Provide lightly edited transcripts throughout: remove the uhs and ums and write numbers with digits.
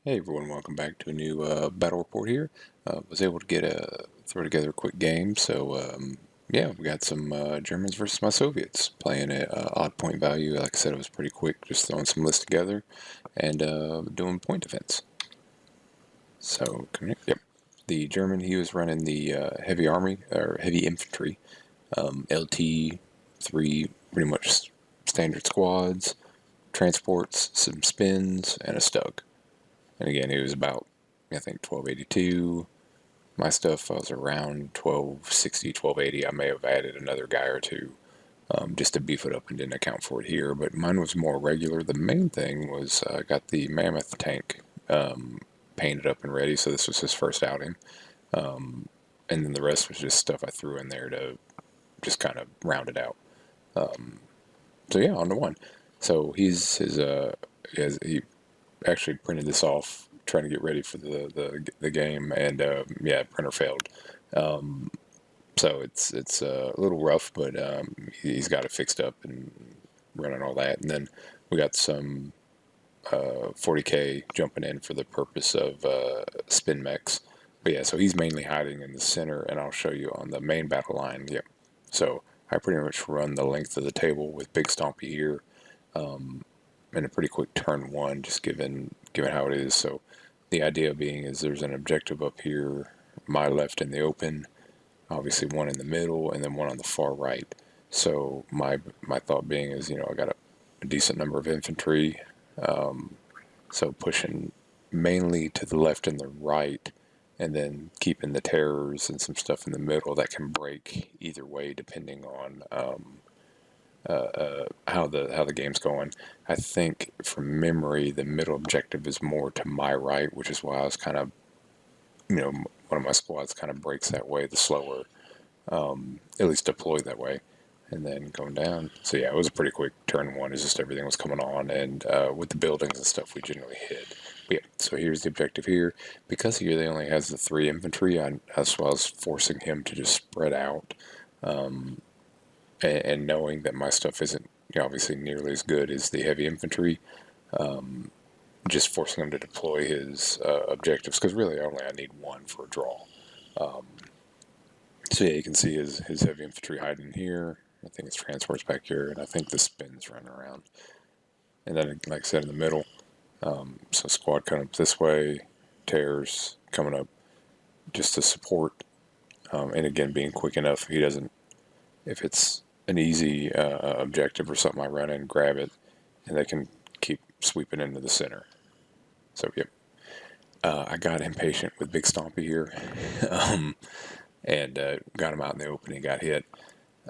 Hey everyone, welcome back to a new battle report here. Was able to throw together a quick game, so yeah, we got some Germans versus my Soviets playing at odd point value. Like I said, it was pretty quick, just throwing some lists together and doing point defense. So, yep, the German he was running the heavy army or heavy infantry, LT three, pretty much standard squads, transports, some spins, and a stug. And again, it was about, I think, 1282. My stuff was around 1260, 1280. I may have added another guy or two just to beef it up and didn't account for it here. But mine was more regular. The main thing was I got the Mammoth tank painted up and ready. So this was his first outing. And then the rest was just stuff I threw in there to just kind of round it out. So yeah, on to one. So he actually printed this off trying to get ready for the game, and yeah, printer failed. So it's a little rough, but he's got it fixed up and running all that. And then we got some 40k jumping in for the purpose of spin mechs. But yeah, so he's mainly hiding in the center, and I'll show you on the main battle line. Yep. So I pretty much run the length of the table with Big Stompy here in a pretty quick turn one, just given how it is. So the idea being is there's an objective up here, my left in the open, obviously one in the middle, and then one on the far right. So my thought being is, I got a decent number of infantry, so pushing mainly to the left and the right, and then keeping the terrors and some stuff in the middle that can break either way depending on how the game's going. I think from memory, the middle objective is more to my right, which is why I was kind of, one of my squads kind of breaks that way, the slower, at least deploy that way, and then going down. So yeah, it was a pretty quick turn one. It's just everything was coming on, and with the buildings and stuff, we generally hit. But yeah, so here's the objective here. Because here they only has the 3 infantry, that's why I was forcing him to just spread out. And knowing that my stuff isn't obviously nearly as good as the heavy infantry, just forcing him to deploy his objectives, because really I need one for a draw. So yeah, you can see his heavy infantry hiding here. I think his transport's back here, and I think the spin's running around. And then, like I said, in the middle, so squad coming up this way, tears coming up just to support, and again being quick enough. He doesn't, if it's an easy objective or something, I run in, grab it, and they can keep sweeping into the center. So, yep. I got impatient with Big Stompy here and got him out in the open. He got hit.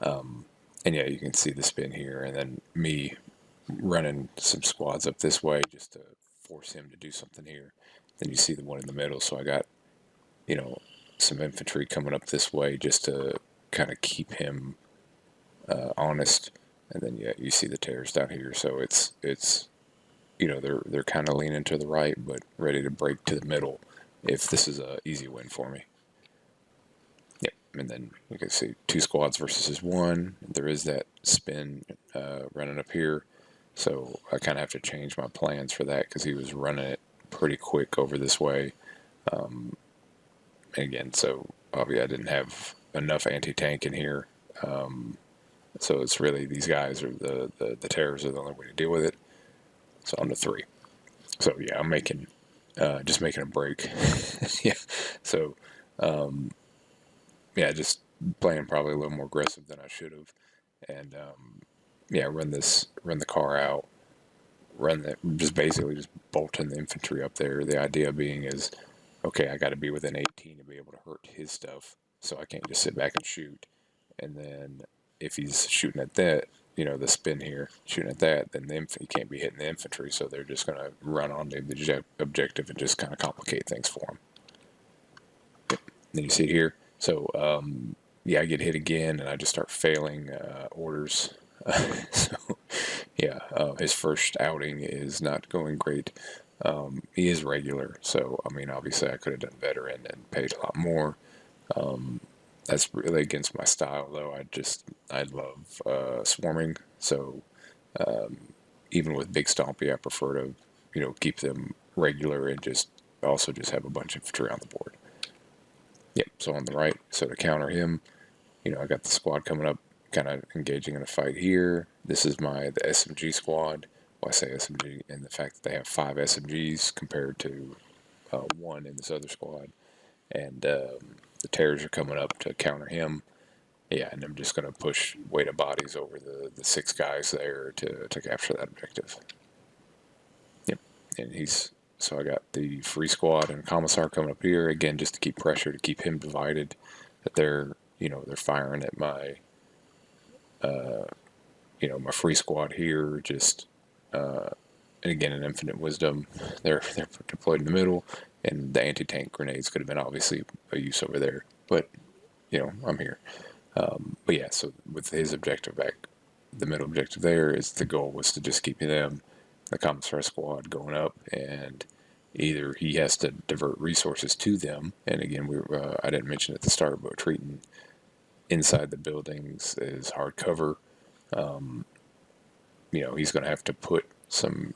And yeah, you can see the spin here, and then me running some squads up this way just to force him to do something here. Then you see the one in the middle, so I got, some infantry coming up this way just to kind of keep him honest. And then yeah, you see the tears down here, so it's they're kind of leaning to the right, but ready to break to the middle if this is a easy win for me. Yep, and then you can see 2 squads versus his 1. There is that spin running up here, so I kind of have to change my plans for that because he was running it pretty quick over this way. And again, so obviously I didn't have enough anti-tank in here. So it's really these guys are the terrors are the only way to deal with it. So I'm to 3. So yeah, I'm making just making a break. Yeah. So yeah, just playing probably a little more aggressive than I should have, and yeah, run the car out, just basically just bolting the infantry up there. The idea being is, okay, I got to be within 18 to be able to hurt his stuff, so I can't just sit back and shoot. And then if he's shooting at that, the spin here, shooting at that, then he can't be hitting the infantry, so they're just going to run on the objective and just kind of complicate things for him. Then you see it here. So yeah, I get hit again, and I just start failing orders. So yeah, his first outing is not going great. He is regular, so I mean, obviously I could have done better and paid a lot more. That's really against my style, though. I love swarming, so even with Big Stompy, I prefer to keep them regular and just also just have a bunch of infantry on the board. Yep. So on the right, so to counter him, I got the squad coming up, kind of engaging in a fight here. This is the SMG squad. Well, I say SMG, and the fact that they have 5 SMGs compared to 1 in this other squad, and the terrors are coming up to counter him. Yeah, and I'm just going to push weight of bodies over the 6 guys there to capture that objective. Yep, and so I got the free squad and commissar coming up here again, just to keep pressure, to keep him divided. That they're firing at my my free squad here. Just and again, in infinite wisdom, they're deployed in the middle, and the anti-tank grenades could have been obviously a use over there, but I'm here. But yeah, so with his objective back, the middle objective there is the goal was to just keep them, the commissar squad, going up, and either he has to divert resources to them, and again, I didn't mention at the start, but retreating inside the buildings is hard cover. He's going to have to put some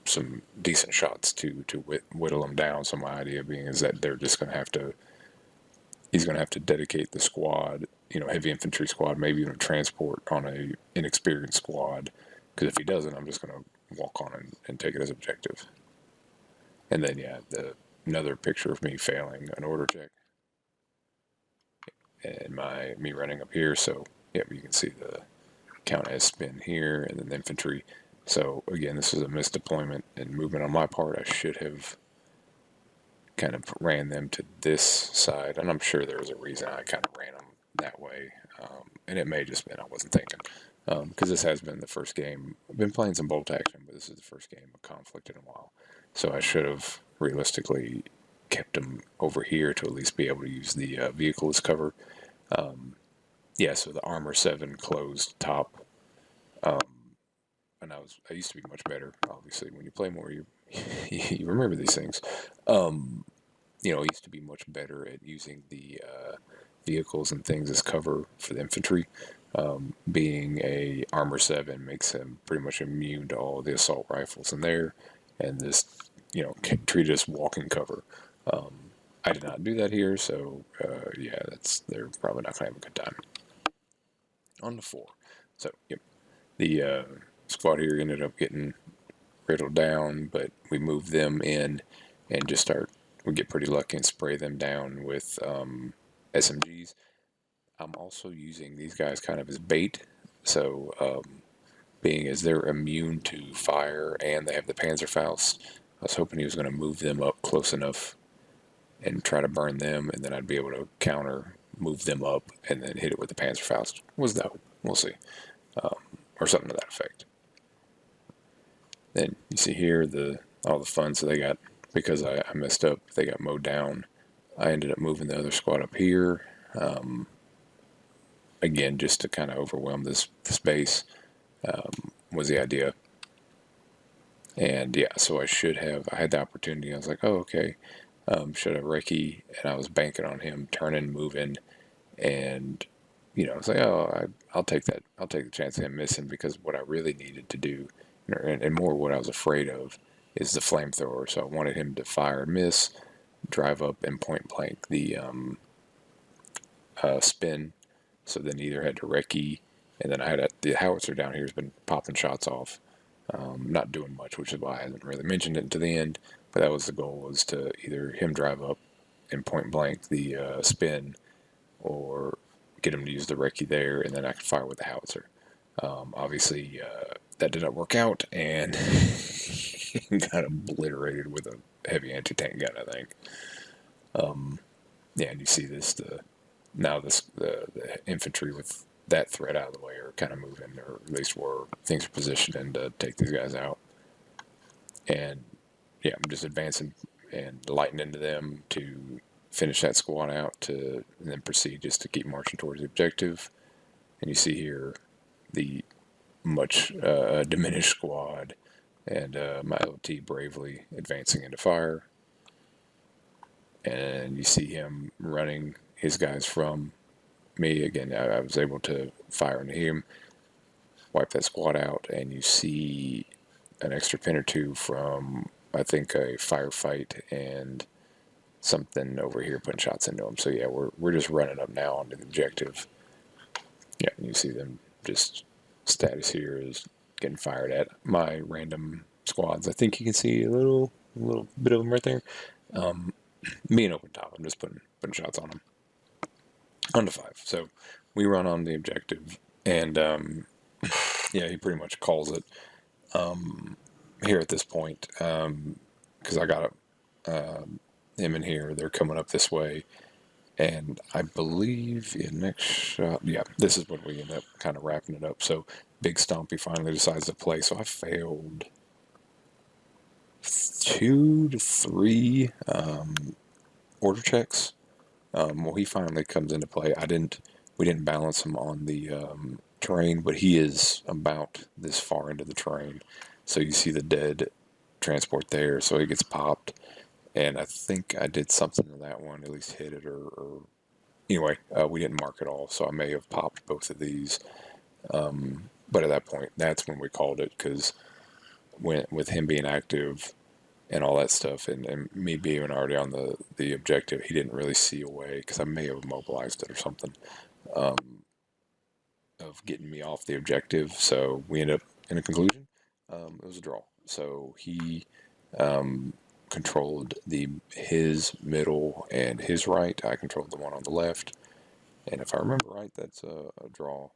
decent shots to whittle them down. So my idea being is that he's going to have to dedicate the squad, heavy infantry squad, maybe even a transport on a inexperienced squad. Because if he doesn't, I'm just going to walk on and take it as objective. And then another picture of me failing an order check, and me running up here. So you can see the count as spin here, and then the infantry. So again, this is a misdeployment and movement on my part. I should have kind of ran them to this side, and I'm sure there was a reason I kind of ran them that way, and it may have just been I wasn't thinking, because this has been the first game. I've been playing some bolt action, but this is the first game of conflict in a while, so I should have realistically kept them over here to at least be able to use the vehicle as cover. So the armor 7 closed top, and I used to be much better. Obviously, when you play more, you you remember these things. I used to be much better at using the vehicles and things as cover for the infantry. Being a armor 7 makes him pretty much immune to all the assault rifles in there, and this treat it as walking cover. I did not do that here, so they're probably not gonna have a good time. On the 4, so yep, the squad here ended up getting riddled down, but we moved them in and we get pretty lucky and spray them down with SMGs. I'm also using these guys kind of as bait, so being as they're immune to fire and they have the Panzerfaust, I was hoping he was going to move them up close enough and try to burn them, and then I'd be able to move them up, and then hit it with the Panzerfaust. Was that? We'll see. Or something to that effect. Then you see here all the funds that they got, because I messed up, they got mowed down. I ended up moving the other squad up here, again, just to kind of overwhelm this base, was the idea. And so I had the opportunity. I was like, oh, okay, should have Ricky, and I was banking on him turning, moving, and I was like, oh, I'll take that. I'll take the chance of him missing, because what I really needed to do, and more what I was afraid of, is the flamethrower. So I wanted him to fire and miss, drive up and point blank the spin. So then either had to recce, and then I had the howitzer down here has been popping shots off, not doing much, which is why I haven't really mentioned it to the end. But that was the goal, was to either him drive up and point blank the spin, or get him to use the recce there, and then I could fire with the howitzer. Obviously, that did not work out, and got obliterated with a heavy anti-tank gun, I think. And you see the infantry with that threat out of the way are kind of moving, or at least things are positioning to take these guys out. And I'm just advancing and lighting into them to finish that squad out, and then proceed just to keep marching towards the objective. And you see here the much diminished squad, and my LT bravely advancing into fire. And you see him running his guys from me. Again, I was able to fire into him, wipe that squad out, and you see an extra pin or two from I think a firefight and something over here putting shots into them. So yeah, we're just running up now onto the objective. Yeah, you see them just status here is getting fired at. My random squads, I think you can see a little bit of them right there. Me and open top, I'm just putting shots on them. On to 5. So we run on the objective, and yeah, he pretty much calls it here at this point because I got him in here. They're coming up this way, and I believe next shot, yeah, this is when we end up kind of wrapping it up. So Big Stompy finally decides to play. So I failed 2 to 3 order checks. Well, he finally comes into play. We didn't balance him on the terrain, but he is about this far into the terrain. So you see the dead transport there. So he gets popped, and I think I did something to that one, at least hit it or anyway, we didn't mark it all. So I may have popped both of these. But at that point, that's when we called it because with him being active and all that stuff, and me being already on the objective, he didn't really see a way because I may have mobilized it or something of getting me off the objective. So we ended up in a conclusion. It was a draw. So he controlled his middle and his right. I controlled the one on the left, and if I remember right, that's a draw.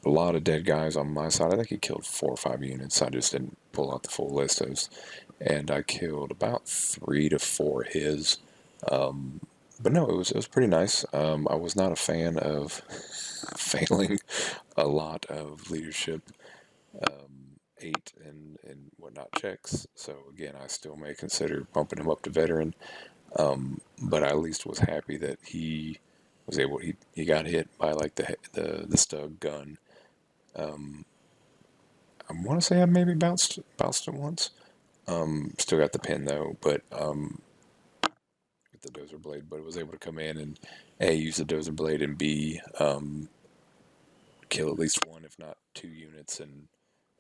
A lot of dead guys on my side. I think he killed 4 or 5 units. I just didn't pull out the full list. And I killed about 3 to 4 his. But no, it was pretty nice. I was not a fan of failing a lot of leadership 8 and whatnot checks. So again, I still may consider bumping him up to veteran. But I at least was happy that he was able. He got hit by like the Stug gun. I want to say I maybe bounced it once. Still got the pin though, but with the dozer blade. But it was able to come in and A, use the dozer blade, and B, kill at least 1, if not 2 units. And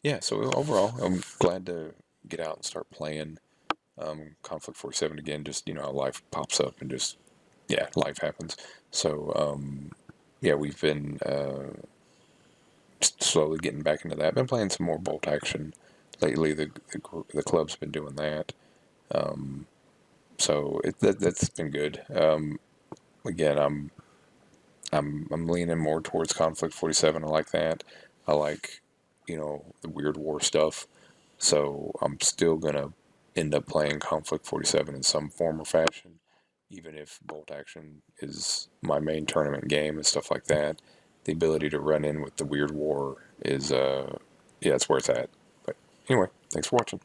yeah, so overall, I'm glad to get out and start playing Conflict 47 again. Just life pops up and just life happens. So yeah, we've been slowly getting back into that. Been playing some more bolt action lately. The club's been doing that. So that's been good. Again, I'm leaning more towards Conflict 47. I like that. I like the Weird War stuff. So I'm still gonna end up playing Conflict 47 in some form or fashion, even if bolt action is my main tournament game and stuff like that. The ability to run in with the Weird War is yeah, it's where it's at. But anyway, thanks for watching.